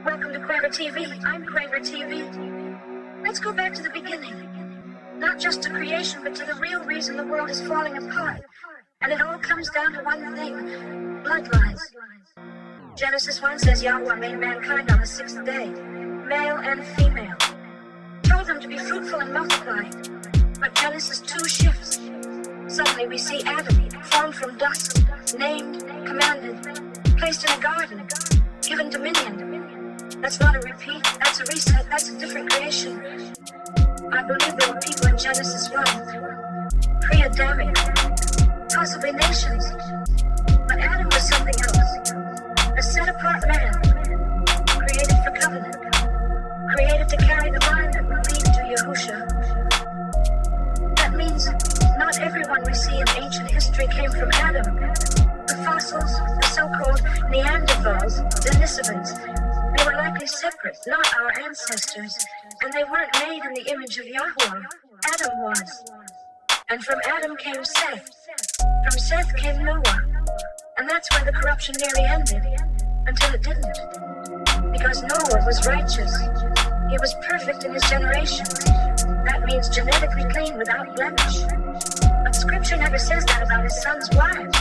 Welcome to Quavertv. I'm Quavertv. Let's go back to the beginning. Not just to creation, but to the real reason the world is falling apart. And it all comes down to one thing: bloodlines. Genesis 1 says Yahweh made mankind on the sixth day, male and female. Told them to be fruitful and multiply. But Genesis 2 shifts. Suddenly we see Adam, formed from dust, named, commanded, placed in a garden, given dominion. That's not a repeat, that's a reset, that's a different creation. I believe there were people in Genesis 1, pre-Adamic, possibly nations. But Adam was something else. A set-apart man, created for covenant, created to carry the line that would lead to Yahusha. That means not everyone we see in ancient history came from Adam. The fossils, the so-called Neanderthals, Denisovans, they were likely separate, not our ancestors, and they weren't made in the image of Yahweh. Adam was. And from Adam came Seth. From Seth came Noah. And that's where the corruption nearly ended, until it didn't. Because Noah was righteous. He was perfect in his generation. That means genetically clean without blemish. But Scripture never says that about his son's wives.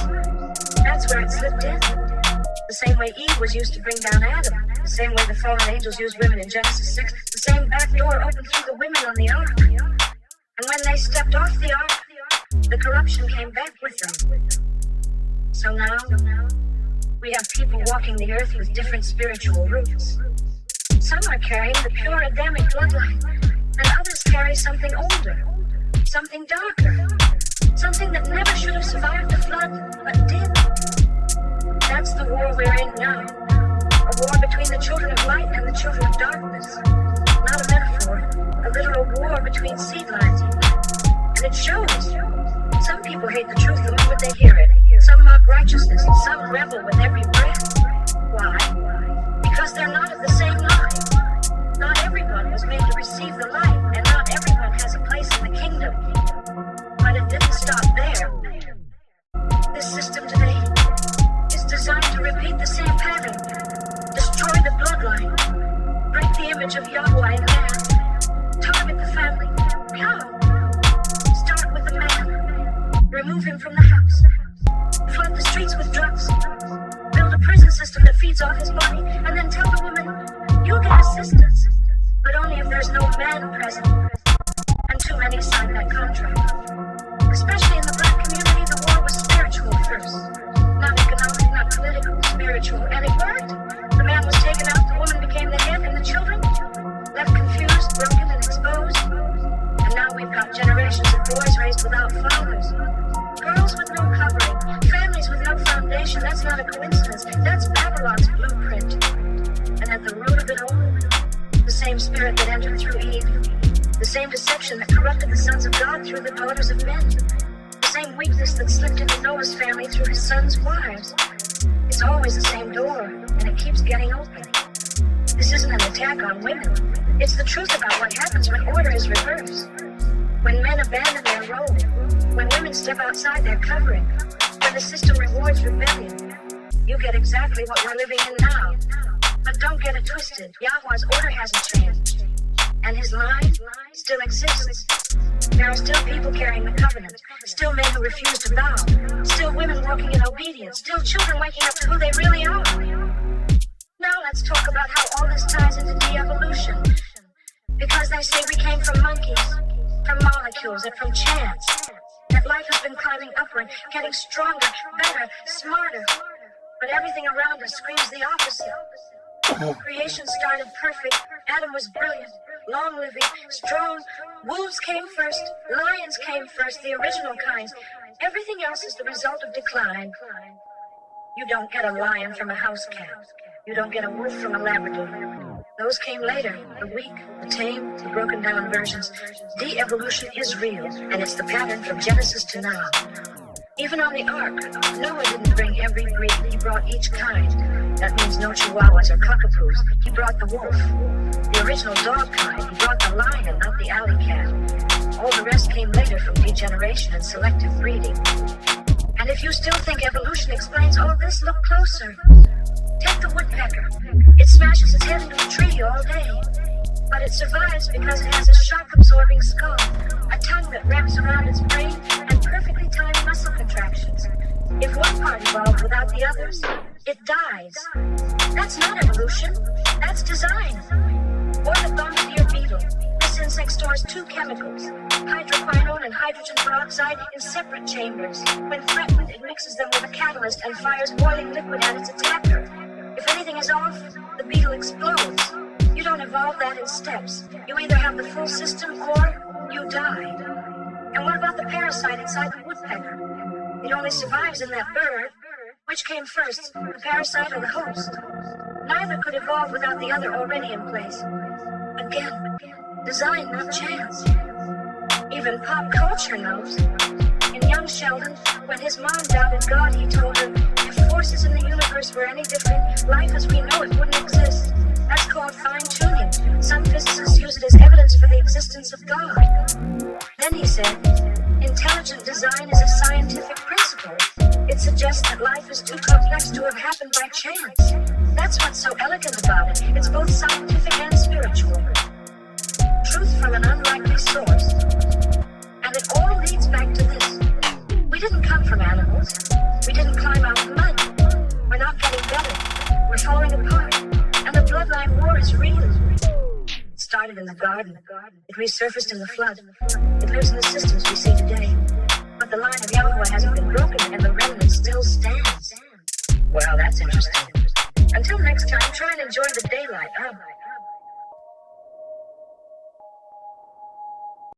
That's where it slipped in. The same way Eve was used to bring down Adam. The same way the fallen angels used women in Genesis 6. The same back door opened through the women on the ark. And when they stepped off the ark, the corruption came back with them. So now, we have people walking the earth with different spiritual roots. Some are carrying the pure Adamic bloodline, and others carry something older, something darker, something that never should have survived the flood, but did. That's the war we're in now. A war between the children of light and the children of darkness. Not a metaphor, a literal war between seed lines. And it shows. Some people hate the truth the moment they hear it. Some mock righteousness, and some rebel with every breath. Why? Because they're not of the same line. Not everyone was made to receive the light, and not everyone has a place in the kingdom. But it didn't stop there. This system today is designed to repeat the same pattern. Destroy the bloodline. Break the image of Yahweh in man. Target the family. How? Start with the man. Remove him from the house. Flood the streets with drugs. Build a prison system that feeds off his body. And then tell the woman, you'll get assistance. But only if there's no man present. And too many sign that contract. Especially in the black community, the war was spiritual first. Not economic, not political, spiritual. And it worked. The man was taken out, the woman became the head, and the children left confused, broken, and exposed. And now we've got generations of boys raised without fathers. Girls with no covering, families with no foundation. That's not a coincidence. That's Babylon's blueprint. And at the root of it all, the same spirit that entered through Eve. The same deception that corrupted the sons of God through the daughters of men. The same weakness that slipped into Noah's family through his sons' wives. It's always the same door, and it keeps getting open. This isn't an attack on women. It's the truth about what happens when order is reversed. When men abandon their role. When women step outside their covering. When the system rewards rebellion. You get exactly what we're living in now. But don't get it twisted. Yahweh's order hasn't changed. And his line still exists. There are still people carrying the covenant. Still men who refuse to bow. Still women walking in obedience. Still children waking up to who they really are. Now let's talk about how all this ties into de-evolution. Because they say we came from monkeys, from molecules, and from chance. That life has been climbing upward, getting stronger, better, smarter. But everything around us screams the opposite. Creation started perfect. Adam was brilliant, long-living, strong. Wolves came first. Lions came first, the original kinds. Everything else is the result of decline. You don't get a lion from a house cat. You don't get a wolf from a Labrador. Those came later, the weak, the tame, the broken down versions. De-evolution is real, and it's the pattern from Genesis to now. Even on the ark, Noah didn't bring every breed, he brought each kind. That means no chihuahuas or cockapoos. He brought the wolf. The original dog kind, he brought the lion, not the alley cat. All the rest came later from degeneration and selective breeding. And if you still think evolution explains all this, look closer. Take the woodpecker. Its smashes its head into a tree all day. But it survives because it has a shock-absorbing skull, a tongue that wraps around its brain, and perfectly timed muscle contractions. If one part evolved without the others, it dies. That's not evolution, that's design. Or the bombardier beetle. This insect stores two chemicals, hydroquinone and hydrogen peroxide, in separate chambers. When threatened, it mixes them with a catalyst and fires boiling liquid at its attacker. If anything is off, the beetle explodes. You don't evolve that in steps. You either have the full system or you die. And what about the parasite inside the woodpecker? It only survives in that bird. Which came first, the parasite or the host? Neither could evolve without the other already in place. Again, design, not chance. Even pop culture knows. In young Sheldon, when his mom doubted God, he told her, if forces in the universe were any different, life as we know it wouldn't exist. That's called fine-tuning. Some physicists use it as evidence for the existence of God. Then he said, intelligent design is a scientific principle. It suggests that life is too complex to have happened by chance. That's what's so elegant about it. It's both scientific and spiritual. Truth from an unlikely source. And it all leads back to this. We didn't come from animals. We didn't climb out of mud. We're not getting better. We're falling apart. And the bloodline war is real. It started in the garden. It resurfaced in the flood. It lives in the systems we see today. But the line of Yahweh hasn't been broken and the remnant still stands. Well, that's interesting. Until next time, try and enjoy the daylight, huh?